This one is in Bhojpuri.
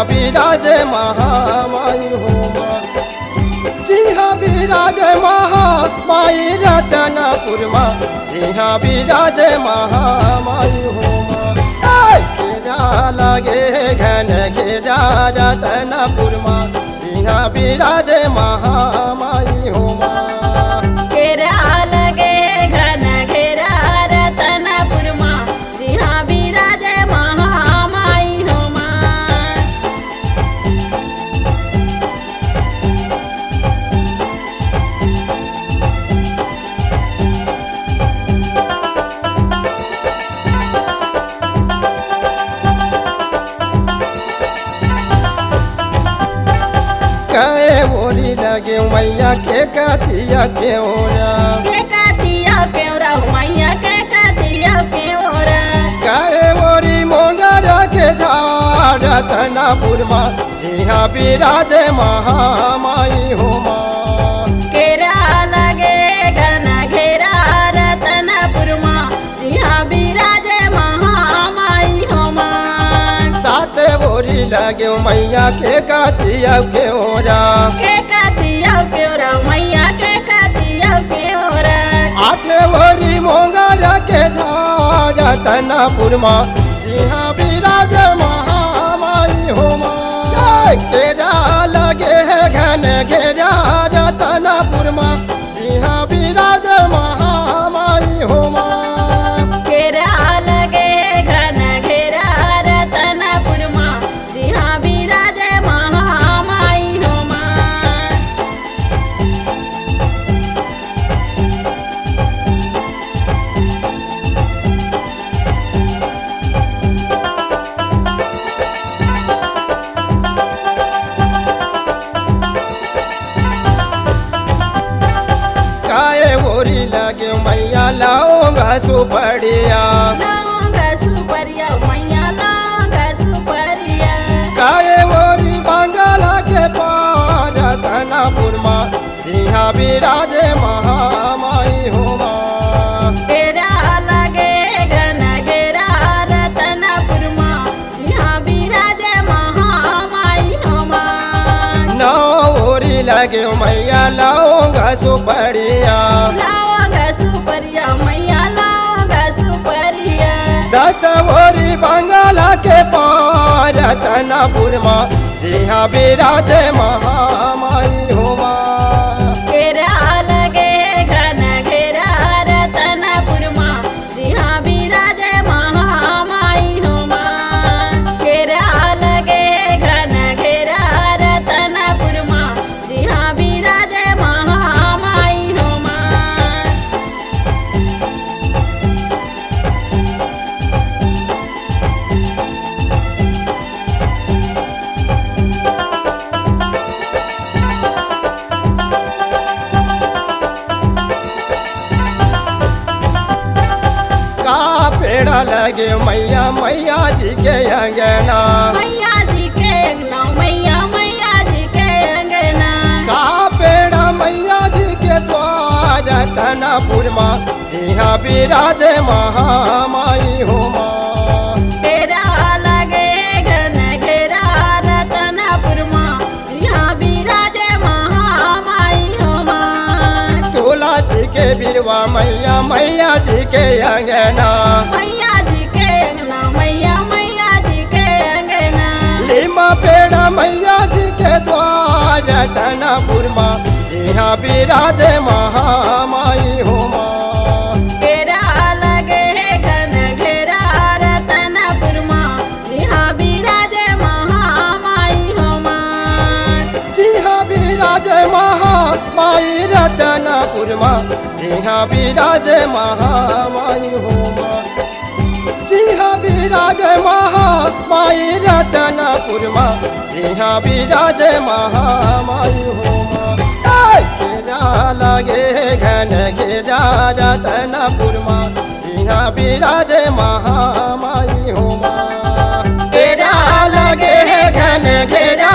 बिराजे महामाई हो माँ। जी हाँ बिराजे महामाई रतनपुर माँ, जी हाँ बिराजे महामाई हो माँ। घेरा लगे घन घेरा रतनपुर माँ, जी हाँ बिराजे महामाई हो माँ। घेरा लगे घन घेरा रतनपुर माँ, जी हाँ बिराजे महामाई हो माँ। कहे बोरी लगे मैया के कथिया के ओरा, के कतिया केवरा मैया के कतिया केवरा। कहे बोरी मोंगरा के झाड़ रतनपुर माँ, जी हाँ बिराजे महामाई हो माँ। घेरा लगे घन घेरा रतनपुर माँ, जी हाँ बिराजे महामाई हो माँ। सात बोरी लगे मैया के कथिया के ओरा, के कतिया केवरा मैया के कतिया केवरा। आठ बोरी मोंगरा के झाड़ रतनपुर माँ, जी हाँ बिराजे महामाई हो माँ। घेरा लगे है घन घेरा रतनपुर माँ, जी हाँ बिराजे महामाई हो माँ। घेरा लगे घन घेरा रतनपुर माँ, जी हाँ बिराजे महामाई हो माँ। काए बोरी लगे मैया लाऊंगा सुपड़िया, लाऊंगा सुपरिया मैया लाऊंगा सुपरिया। काए बोरी बंगाला के पार रतनपुर माँ, जी हाँ बिराजे महामाई हो माँ। घेरा लगे घन घेरा रतनपुर माँ, जी हाँ बिराजे महामाई हो माँ। नौ बोरी लगे मैया लाऊंगा सुपड़िया, लाऊंगा सुपरिया मैया लाऊंगा सुपरिया। 10 बोरी बंगाला के पार रतनपुर माँ, जी हाँ बिराजे महामाई हो माँ। घेरा लगे घन घेरा रतनपुर माँ, जी हाँ बिराजे महामाई हो माँ। घेरा लगे घन घेरा रतनपुर माँ, जी हाँ बिराजे महामाई हो माँ। का पेड़ा लगे मैया मैया जी के अंगना, मैया जी के अंगना मैया जी के अंगना। का पेड़ा मैया जी के द्वार रतनपुर माँ, जी हाँ बिराजे महामाई हो माँ। घेरा लगे घन घेरा रतनपुर माँ, जी हाँ बिराजे महामाई हो माँ। तुलसी के बिरवा मैया मैया जी के अंगना, मैया जी के अंगना मैया जी के अंगना। लीमा पेड़ा मैया जी के द्वार रतनपुर माँ, जी हाँ बिराजे महामाई हो माँ। घेरा लगे घन घेरा रतनपुर माँ, जी हाँ बिराजे महामाई हो माँ। जी हाँ बिराजे महामाई रतनपुर माँ, जी हाँ बिराजे महामाई हो माँ। जी हाँ बिराजे महामाई रतनपुर माँ, जी हाँ बिराजे महामाई हो माँ। घेरा लगे घन घेरा रतनपुर माँ, जी हाँ बिराजे महामाई हो माँ। घेरा लगे घन घेरा